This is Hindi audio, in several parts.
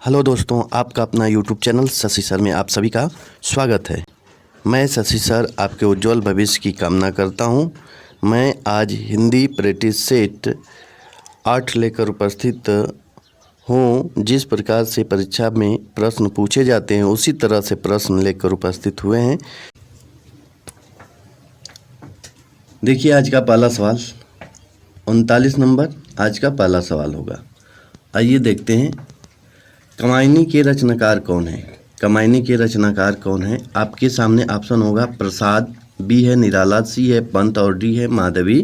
हेलो दोस्तों, आपका अपना यूट्यूब चैनल शशि सर में आप सभी का स्वागत है। मैं शशि सर आपके उज्जवल भविष्य की कामना करता हूं। मैं आज हिंदी प्रैक्टिस सेट 8 लेकर उपस्थित हूं। जिस प्रकार से परीक्षा में प्रश्न पूछे जाते हैं उसी तरह से प्रश्न लेकर उपस्थित हुए हैं। देखिए आज का पहला सवाल 39 नंबर आज का पहला सवाल होगा। आइए देखते हैं। कमायनी के रचनाकार कौन है? कमायनी के रचनाकार कौन है? आपके सामने ऑप्शन होगा प्रसाद, बी है निराला, सी है पंत और डी है माधवी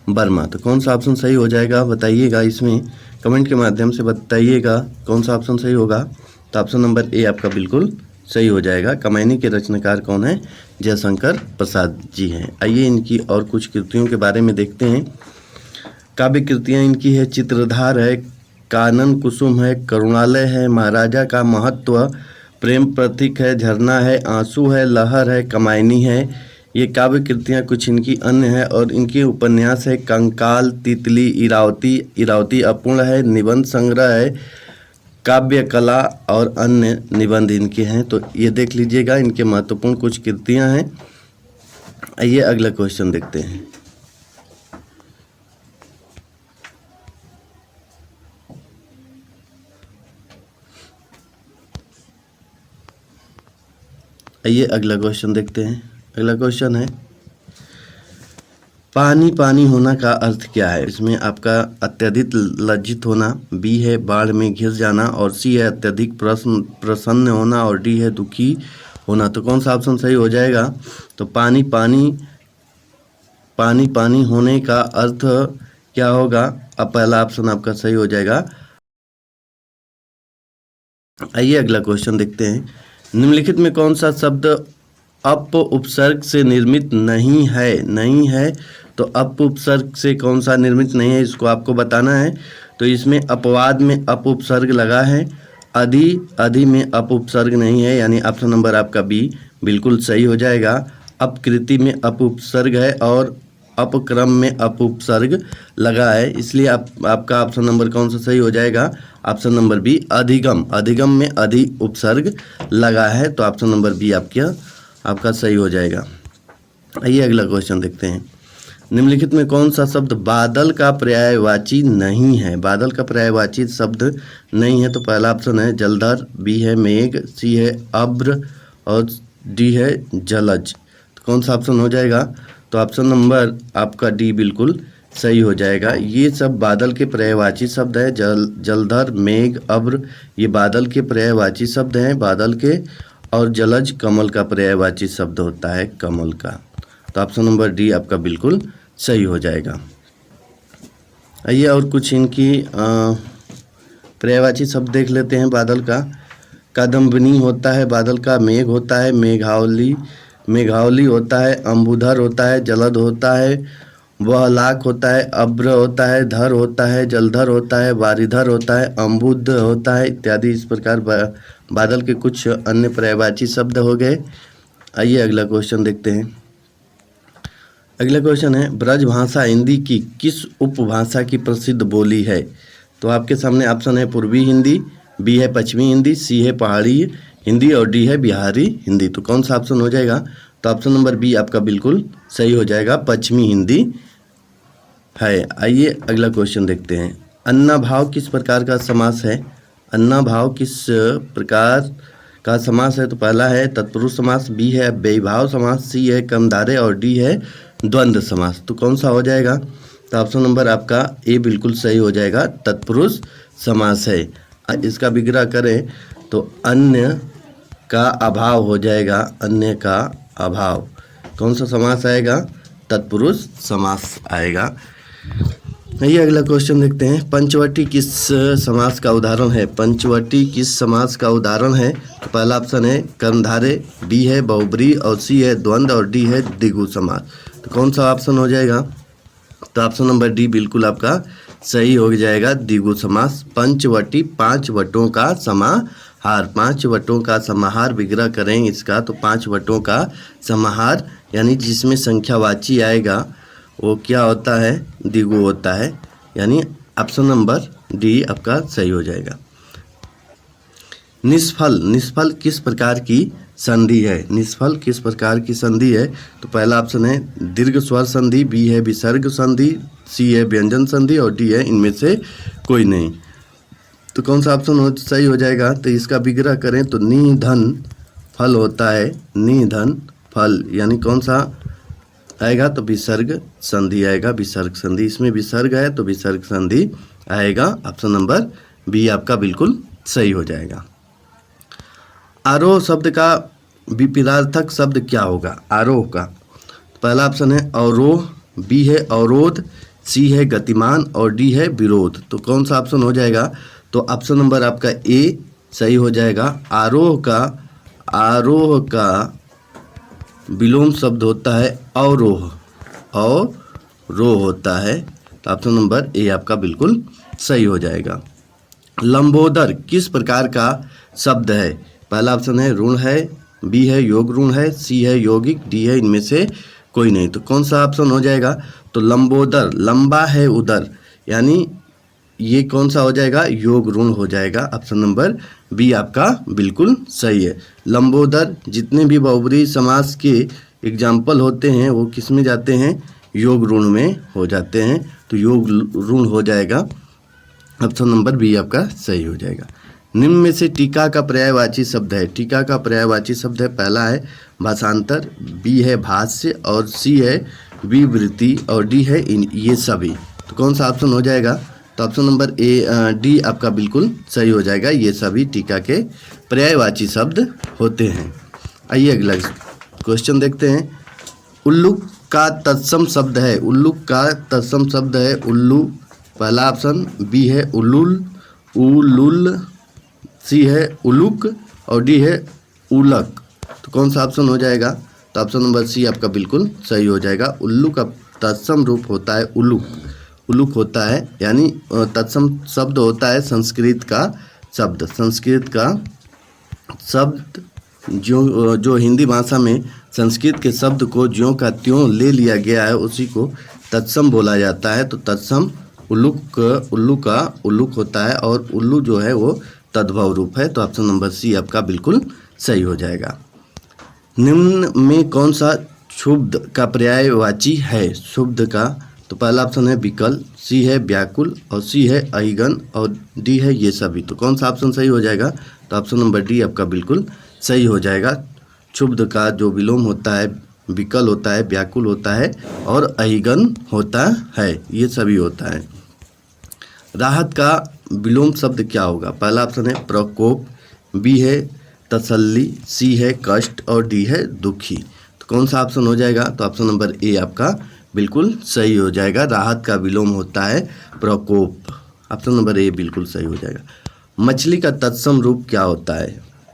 वर्मा। तो कौन सा ऑप्शन सही हो जाएगा बताइएगा, इसमें कमेंट के माध्यम से बताइएगा कौन सा ऑप्शन सही होगा। तो ऑप्शन नंबर ए आपका बिल्कुल सही हो जाएगा। कमायनी के रचनाकार कौन है? जयशंकर प्रसाद जी हैं। आइए इनकी और कुछ कृतियों के बारे में देखते हैं। काव्य कृतियाँ इनकी है चित्रधार है, कानन कुसुम है, करुणालय है, महाराजा का महत्व, प्रेम प्रतीक है, झरना है, आंसू है, लहर है, कमायनी है। ये काव्य कृतियाँ कुछ इनकी अन्य है। और इनके उपन्यास है कंकाल, तितली, इरावती, इरावती अपूर्ण है, निबंध संग्रह है, काव्य कला और अन्य निबंध इनके हैं। तो ये देख लीजिएगा इनके महत्वपूर्ण कुछ कृतियाँ हैं। आइए अगला क्वेश्चन देखते हैं। आइए अगला क्वेश्चन देखते हैं। अगला क्वेश्चन है पानी पानी होना का अर्थ क्या है? इसमें आपका अत्यधिक लज्जित होना, बी है बाढ़ में घिस जाना और सी है अत्यधिक प्रसन्न होना और डी है दुखी होना। तो कौन सा ऑप्शन सही हो जाएगा? तो पानी पानी पानी पानी होने का अर्थ क्या होगा? अब पहला ऑप्शन आपका सही हो जाएगा। आइए अगला क्वेश्चन देखते हैं। निम्नलिखित में कौन सा शब्द अप उपसर्ग से निर्मित नहीं है? नहीं है तो अप उपसर्ग से कौन सा निर्मित नहीं है इसको आपको बताना है। तो इसमें अपवाद में अप उपसर्ग लगा है, अधि में अप उपसर्ग नहीं है, यानी ऑप्शन नंबर आपका बी बिल्कुल सही हो जाएगा। अपकृति में अप उपसर्ग है और अपक्रम में अप उपसर्ग लगा है, इसलिए आपका ऑप्शन नंबर कौन सा सही हो जाएगा? ऑप्शन नंबर बी अधिगम, अधिगम में अधि उपसर्ग लगा है। तो ऑप्शन नंबर बी आपका सही हो जाएगा। आइए अगला क्वेश्चन देखते हैं। निम्नलिखित में कौन सा शब्द बादल का पर्यायवाची नहीं है? बादल का पर्यायवाची शब्द नहीं है। तो पहला ऑप्शन है जलधर, बी है मेघ, सी है अब्र और डी है जलज। तो कौन सा ऑप्शन हो जाएगा? तो ऑप्शन नंबर आपका डी बिल्कुल सही हो जाएगा। ये सब बादल के पर्यायवाची शब्द है। जलधर, मेघ, अब्र ये बादल के पर्यायवाची शब्द हैं, बादल के। और जलज कमल का पर्यायवाची शब्द होता है, कमल का। तो ऑप्शन नंबर डी आपका बिल्कुल सही हो जाएगा। आइए और कुछ इनकी पर्यायवाची शब्द देख लेते हैं बादल का। कादम्बिनी होता है बादल का, मेघ होता है, मेघावली होता है, अंबुधर होता है, जलद होता है, वहलाक होता है, अब्र होता है, धर होता है, जलधर होता है, वारिधर होता है, अम्बुद होता है इत्यादि। इस प्रकार बादल के कुछ अन्य पर्यायवाची शब्द हो गए। आइए अगला क्वेश्चन देखते हैं। अगला क्वेश्चन है ब्रज भाषा हिंदी की किस उपभाषा की प्रसिद्ध बोली है? तो आपके सामने ऑप्शन है पूर्वी हिंदी, बी है पश्चिमी हिंदी, सी है पहाड़ी हिंदी और डी है बिहारी हिंदी। तो कौन सा ऑप्शन हो जाएगा? तो ऑप्शन नंबर बी आपका बिल्कुल सही हो जाएगा, पश्चिमी हिंदी है। आइए अगला क्वेश्चन देखते हैं। अन्ना भाव किस प्रकार का समास है? अन्ना भाव किस प्रकार का समास है? तो पहला है तत्पुरुष समास, बी है अव्ययीभाव समास, सी है कर्मधारय और डी है द्वंद्व समास। तो कौन सा हो जाएगा? तो ऑप्शन नंबर आपका ए बिल्कुल सही हो जाएगा, तत्पुरुष समास है। इसका विग्रह करें तो अन्य का अभाव हो जाएगा, अन्य का अभाव। कौन सा समास आएगा? तत्पुरुष समास आएगा। ये अगला क्वेश्चन देखते हैं। पंचवटी किस समास का उदाहरण है? पंचवटी किस समास का उदाहरण है? तो पहला ऑप्शन है कर्मधारय, बी है बहुब्री और सी है द्वंद्व और डी है द्विगु समास। तो कौन सा ऑप्शन हो जाएगा? तो ऑप्शन नंबर डी बिल्कुल आपका सही हो जाएगा, द्विगु समास। पंचवटी 5 वटों का समाहार, 5 वटों का समाहार विग्रह करें इसका तो 5 वटों का समाहार यानी जिसमें संख्यावाची आएगा वो क्या होता है? द्विगु होता है, यानी ऑप्शन नंबर डी आपका सही हो जाएगा। निष्फल, निष्फल किस प्रकार की संधि है? निष्फल किस प्रकार की संधि है? तो पहला ऑप्शन है दीर्घ स्वर संधि, बी है विसर्ग संधि, सी है व्यंजन संधि और डी है इनमें से कोई नहीं। तो कौन सा ऑप्शन सही हो जाएगा? तो इसका विग्रह करें तो निधन फल होता है, निधन फल, यानी कौन सा आएगा? तो विसर्ग संधि आएगा, विसर्ग संधि। इसमें विसर्ग है तो विसर्ग संधि आएगा। ऑप्शन नंबर बी आपका बिल्कुल सही हो जाएगा। आरोह शब्द का विपरीतार्थक शब्द क्या होगा? आरोह का पहला ऑप्शन है अवरोह, बी है अवरोध, सी है गतिमान और डी है विरोध। तो कौन सा ऑप्शन हो जाएगा? तो ऑप्शन नंबर आपका ए सही हो जाएगा। आरोह का विलोम शब्द होता है अवरोह, और रोह होता है। तो ऑप्शन नंबर ए आपका बिल्कुल सही हो जाएगा। लंबोदर किस प्रकार का शब्द है? पहला ऑप्शन है ऋण है, बी है योग ऋण है, सी है यौगिक, डी है इनमें से कोई नहीं। तो कौन सा ऑप्शन हो जाएगा? तो लंबोदर, लंबा है उदर, यानी ये कौन सा हो जाएगा? योग ऋण हो जाएगा। ऑप्शन नंबर बी आपका बिल्कुल सही है। लंबोदर जितने भी बहुब्रीहि समास के एग्जाम्पल होते हैं वो किस में जाते हैं? योग ऋण में हो जाते हैं। तो योग ऋण हो जाएगा। ऑप्शन नंबर बी आपका सही हो जाएगा। निम्न में से टीका का पर्यायवाची शब्द है। टीका का पर्यायवाची शब्द है, पहला है भाषांतर, बी है भाष्य और सी है विवृति और डी है ये सभी। तो कौन सा ऑप्शन हो जाएगा? तो ऑप्शन नंबर डी आपका बिल्कुल सही हो जाएगा। ये सभी टीका के पर्यायवाची शब्द होते हैं। आइए अगला क्वेश्चन देखते हैं। उल्लू का तत्सम शब्द है। उल्लू का तत्सम शब्द है उल्लू, पहला ऑप्शन बी है उल्लुल, उलुल, सी है उलुक और डी है उलक। तो कौन सा ऑप्शन हो जाएगा? तो ऑप्शन नंबर सी आपका बिल्कुल सही हो जाएगा। उल्लू का तत्सम रूप होता है उलुक, उलुक होता है, यानी तत्सम शब्द होता है संस्कृत का शब्द। संस्कृत का शब्द जो हिंदी भाषा में संस्कृत के शब्द को ज्यों का त्यों ले लिया गया है उसी को तत्सम बोला जाता है। तो तत्सम उल्लू का उल्लुक होता है और उल्लू जो है वो तद्भव रूप है। तो ऑप्शन नंबर सी आपका बिल्कुल सही हो जाएगा। निम्न में कौन सा क्षुब्ध का पर्यायवाची है? क्षुब्ध का तो पहला ऑप्शन है विकल, सी है व्याकुल और सी है अहिगन और डी है ये सभी। तो कौन सा ऑप्शन सही हो जाएगा? तो ऑप्शन नंबर डी आपका बिल्कुल सही हो जाएगा। क्षुब्ध का जो विलोम होता है विकल होता है, व्याकुल होता है और अहिगन होता है, ये सभी होता है। राहत का विलोम शब्द क्या होगा? पहला ऑप्शन है प्रकोप, बी है तसल्ली, सी है कष्ट और डी है दुखी। तो कौन सा ऑप्शन हो जाएगा? तो ऑप्शन नंबर ए आपका बिल्कुल सही हो जाएगा। राहत का विलोम होता है प्रकोप। ऑप्शन नंबर ए बिल्कुल सही हो जाएगा। मछली का तत्सम रूप क्या होता है?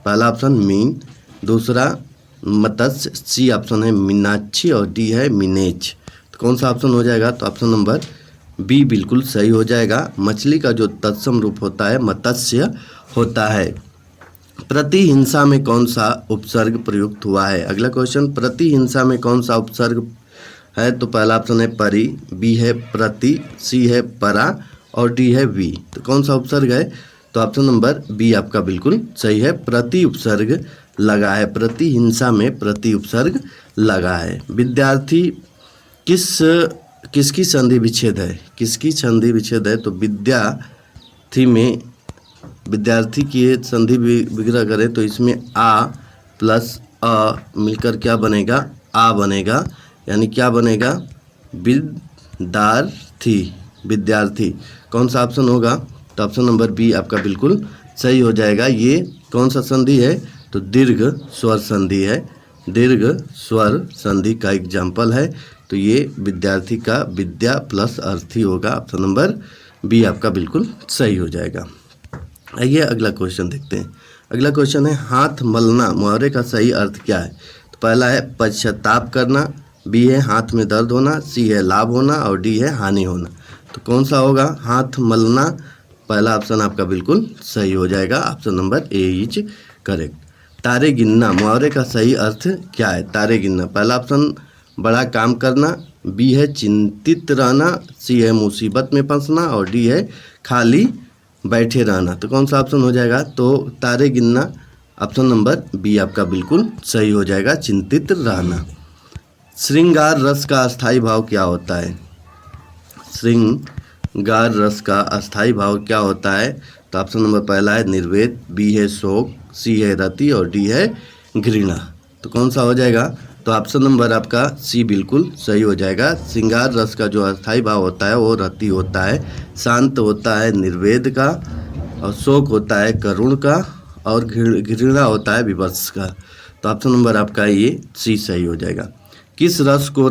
पहला ऑप्शन मीन, दूसरा मत्स्य, सी ऑप्शन है मीनाक्षी और डी है मीनेच। तो कौन सा ऑप्शन हो जाएगा? तो ऑप्शन नंबर बी बिल्कुल सही हो जाएगा। मछली का जो तत्सम रूप होता है मत्स्य होता है। प्रतिहिंसा में कौन सा उपसर्ग प्रयुक्त हुआ है? अगला क्वेश्चन, प्रतिहिंसा में कौन सा उपसर्ग है? तो पहला ऑप्शन है परि, बी है प्रति, सी है परा और डी है वी। तो कौन सा उपसर्ग है? तो ऑप्शन नंबर बी आपका बिल्कुल सही है। प्रति उपसर्ग लगा है, प्रतिहिंसा में प्रति उपसर्ग लगा है। विद्यार्थी किसकी संधि विच्छेद है? किसकी संधि विच्छेद है? तो विद्यार्थी में विद्यार्थी की संधि विग्रह करें तो इसमें आ प्लस अ मिलकर क्या बनेगा? आ बनेगा, यानी क्या बनेगा? विद्यार्थी, विद्यार्थी। कौन सा ऑप्शन होगा? तो ऑप्शन नंबर बी आपका बिल्कुल सही हो जाएगा। ये कौन सा संधि है? तो दीर्घ स्वर संधि है, दीर्घ स्वर संधि का एग्जाम्पल है। तो ये विद्यार्थी का विद्या प्लस अर्थी होगा। ऑप्शन नंबर बी आपका बिल्कुल सही हो जाएगा। आइए अगला क्वेश्चन देखते हैं। अगला क्वेश्चन है हाथ मलना मुहावरे का सही अर्थ क्या है? तो पहला है पश्चाताप करना, बी है हाथ में दर्द होना, सी है लाभ होना और डी है हानि होना। तो कौन सा होगा? हाथ मलना पहला ऑप्शन आपका बिल्कुल सही हो जाएगा। Option number A is correct. तारे गिनना मुहावरे का सही अर्थ क्या है? तारे गिनना पहला ऑप्शन बड़ा काम करना, बी है चिंतित रहना, सी है मुसीबत में फंसना और डी है खाली बैठे रहना, तो कौन सा ऑप्शन हो जाएगा? तो तारे गिनना, ऑप्शन नंबर बी आपका बिल्कुल सही हो जाएगा, चिंतित रहना। श्रृंगार रस का अस्थाई भाव क्या होता है? श्रृंगार रस का अस्थाई भाव क्या होता है? तो ऑप्शन नंबर पहला है निर्वेद, बी है शोक, सी है रति और डी है घृणा। तो कौन सा हो जाएगा? तो ऑप्शन नंबर आपका सी बिल्कुल सही हो जाएगा। श्रृंगार रस का जो अस्थाई भाव होता है वो रति होता है, शांत होता है निर्वेद का, और शोक होता है करुण का, और घृणा होता है विवश का। तो ऑप्शन नंबर आपका ये सी सही हो जाएगा। किस रस को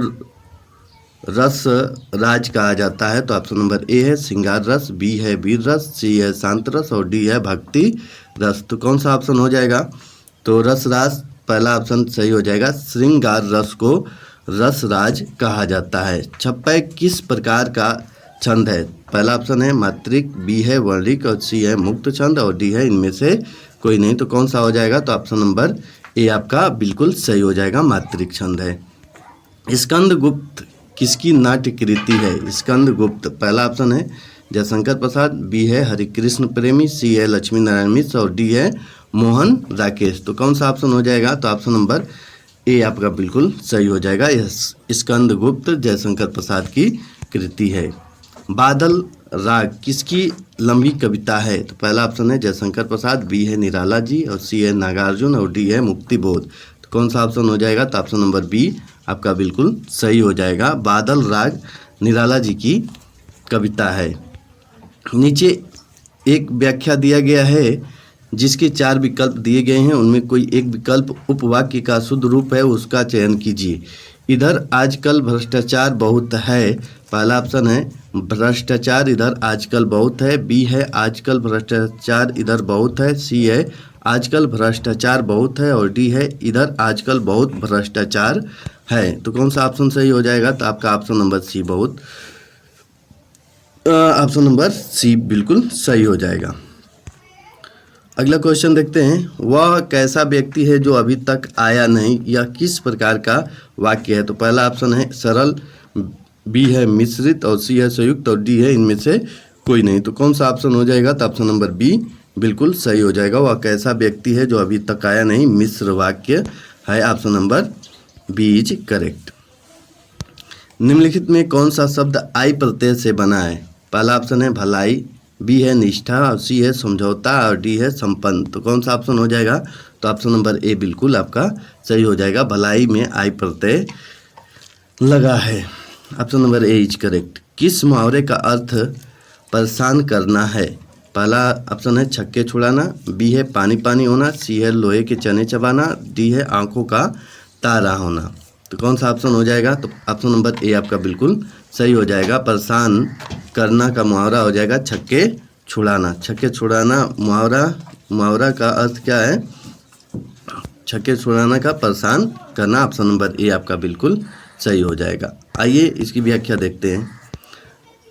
रस राज कहा जाता है? तो ऑप्शन नंबर ए है श्रृंगार रस, बी है वीर रस, सी है शांत रस और डी है भक्ति रस। तो कौन सा ऑप्शन हो जाएगा? तो रस राज पहला ऑप्शन सही हो जाएगा। श्रृंगार रस को रस राज कहा जाता है। छप्पय किस प्रकार का छंद है? पहला ऑप्शन है मात्रिक, बी है वर्णिक और सी है मुक्त छंद और डी है इनमें से कोई नहीं। तो कौन सा हो जाएगा? तो ऑप्शन नंबर ए आपका बिल्कुल सही हो जाएगा, मात्रिक छंद है। स्कंदगुप्त किसकी नाट्य कृति है? स्कंदगुप्त पहला ऑप्शन है जयशंकर प्रसाद, बी है हरिकृष्ण प्रेमी, सी है लक्ष्मी नारायण मिश्र और डी है मोहन राकेश। तो कौन सा ऑप्शन हो जाएगा? तो ऑप्शन नंबर ए आपका बिल्कुल सही हो जाएगा। यह स्कंदगुप्त जयशंकर प्रसाद की कृति है। बादल राग किसकी लंबी कविता है? तो पहला ऑप्शन है जयशंकर प्रसाद, बी है निराला जी और सी है नागार्जुन और डी है मुक्तिबोध। तो कौन सा ऑप्शन हो जाएगा? तो ऑप्शन नंबर बी आपका बिल्कुल सही हो जाएगा। बादल राग निराला जी की कविता है। नीचे एक व्याख्या दिया गया है जिसके 4 विकल्प दिए गए हैं, उनमें कोई एक विकल्प उपवाक्य का शुद्ध रूप है, उसका चयन कीजिए। इधर आजकल भ्रष्टाचार बहुत है, पहला ऑप्शन है भ्रष्टाचार इधर आजकल बहुत है, बी है आजकल भ्रष्टाचार इधर बहुत है, सी है आजकल भ्रष्टाचार बहुत है और डी है इधर आजकल बहुत भ्रष्टाचार है। तो कौन सा ऑप्शन सही हो जाएगा? तो आपका option number C option number C बिल्कुल सही हो जाएगा। अगला क्वेश्चन देखते हैं। वह कैसा व्यक्ति है जो अभी तक आया नहीं? यह किस प्रकार का वाक्य है? तो पहला ऑप्शन है सरल, बी है मिश्रित और सी है संयुक्त और डी है इनमें से कोई नहीं। तो कौन सा ऑप्शन हो जाएगा? तो ऑप्शन नंबर बी बिल्कुल सही हो जाएगा। वह कैसा व्यक्ति है जो अभी तक आया नहीं, मिश्र वाक्य है, option number B is correct. निम्नलिखित में कौन सा शब्द आई प्रत्यय से बना है? पहला ऑप्शन है भलाई, बी है निष्ठा और सी है समझौता और डी है संपन्न। तो कौन सा ऑप्शन हो जाएगा? तो ऑप्शन नंबर ए बिल्कुल आपका सही हो जाएगा। भलाई में आई प्रत्यय लगा है, option number A is correct. किस मुहावरे का अर्थ परेशान करना है? पहला ऑप्शन है छक्के छुड़ाना, बी है पानी पानी होना, सी है लोहे के चने चबाना, डी है आंखों का तारा होना। तो कौन सा ऑप्शन हो जाएगा? तो ऑप्शन नंबर ए आपका बिल्कुल सही हो जाएगा। परेशान करना का मुहावरा हो जाएगा छक्के छुड़ाना। छक्के छुड़ाना मुहावरा का अर्थ क्या है? छक्के छुड़ाना का परेशान करना, ऑप्शन नंबर ए आपका बिल्कुल सही हो जाएगा। आइए इसकी व्याख्या देखते हैं।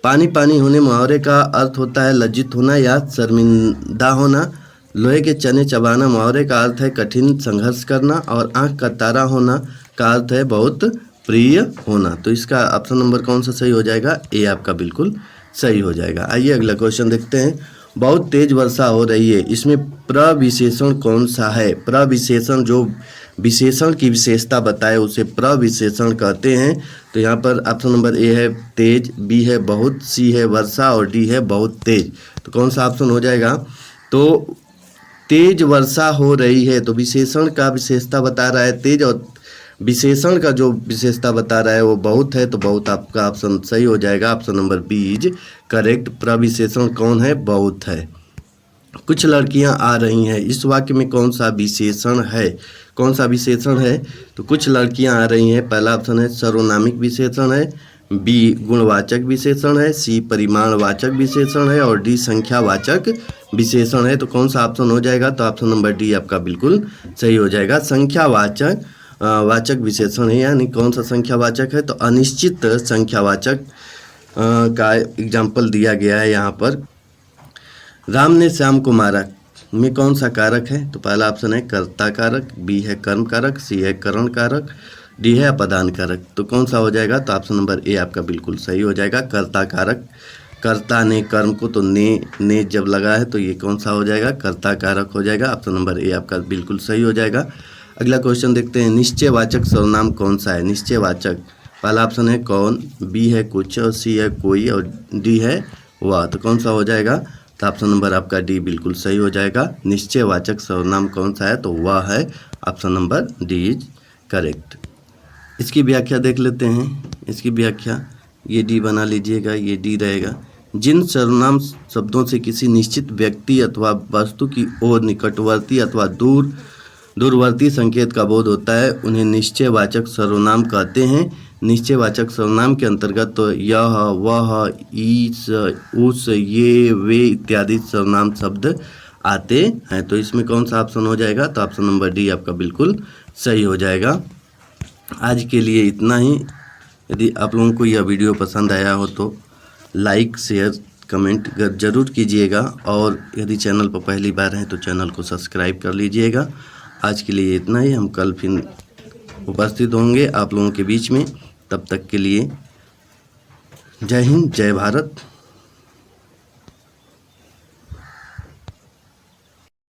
पानी पानी होने मुहावरे का अर्थ होता है लज्जित होना या शर्मिंदा होना। लोहे के चने चबाना मुहावरे का अर्थ है कठिन संघर्ष करना, और आंख का तारा होना का अर्थ है बहुत प्रिय होना। तो इसका ऑप्शन नंबर कौन सा सही हो जाएगा? ए आपका बिल्कुल सही हो जाएगा। आइए अगला क्वेश्चन देखते हैं। बहुत तेज वर्षा हो रही है, इसमें प्रविशेषण कौन सा है? प्रविशेषण जो विशेषण की विशेषता बताए उसे प्रविशेषण कहते हैं। तो यहाँ पर ऑप्शन नंबर ए है तेज, बी है बहुत, सी है वर्षा और डी है बहुत तेज। तो कौन सा ऑप्शन हो जाएगा? तो तेज वर्षा हो रही है, तो विशेषण का विशेषता बता रहा है तेज, और विशेषण का जो विशेषता बता रहा है वो बहुत है, तो बहुत आपका ऑप्शन सही हो जाएगा। Option number B is correct. प्रविशेषण कौन है? बहुत है। कुछ लड़कियां आ रही हैं, इस वाक्य में कौन सा विशेषण है? कौन सा विशेषण है? तो कुछ लड़कियां आ रही हैं, पहला ऑप्शन है सर्वनामिक विशेषण है, बी गुणवाचक विशेषण है, सी परिमाणवाचक विशेषण है और डी संख्यावाचक विशेषण है। तो कौन सा ऑप्शन हो जाएगा? तो ऑप्शन नंबर डी आपका बिल्कुल सही हो जाएगा। संख्यावाचक वाचक विशेषण है, यानी कौन सा संख्यावाचक है? तो अनिश्चित संख्यावाचक का एग्जाम्पल दिया गया है यहाँ पर। राम ने श्याम को मारा में कौन सा कारक है? तो पहला ऑप्शन है कर्ता कारक, बी है कर्म कारक, सी है करण कारक, डी है अपदान कारक। तो कौन सा हो जाएगा? तो ऑप्शन नंबर ए आपका बिल्कुल सही हो जाएगा। कर्ता कारक कर्ता ने कर्म को, तो ने जब लगा है तो ये कौन सा हो जाएगा, कर्ता कारक हो जाएगा। ऑप्शन नंबर ए आपका बिल्कुल सही हो जाएगा। अगला क्वेश्चन देखते हैं, निश्चयवाचक सर्वनाम कौन सा है। निश्चयवाचक, पहला ऑप्शन है कौन, बी है कुछ, और सी है कोई, और डी है वह। तो कौन सा हो जाएगा, तो ऑप्शन नंबर आपका डी बिल्कुल सही हो जाएगा। निश्चयवाचक सर्वनाम कौन सा है, तो वह है option number D is correct. इसकी व्याख्या देख लेते हैं। इसकी व्याख्या, ये डी बना लीजिएगा, ये डी रहेगा। जिन सर्वनाम शब्दों से किसी निश्चित व्यक्ति अथवा वस्तु की ओर निकटवर्ती अथवा दूरवर्ती संकेत का बोध होता है उन्हें निश्चयवाचक सर्वनाम कहते हैं। निश्चयवाचक सर्वनाम के अंतर्गत तो यह, वह, इस, उस, ये, वे इत्यादि सर्वनाम शब्द आते हैं। तो इसमें कौन सा ऑप्शन हो जाएगा, तो ऑप्शन नंबर डी आपका बिल्कुल सही हो जाएगा। आज के लिए इतना ही। यदि आप लोगों को यह वीडियो पसंद आया हो तो लाइक, शेयर, कमेंट ज़रूर कीजिएगा, और यदि चैनल पर पहली बार हैं तो चैनल को सब्सक्राइब कर लीजिएगा। आज के लिए इतना ही। हम कल फिर उपस्थित होंगे आप लोगों के बीच में। तब तक के लिए जय हिंद, जय भारत।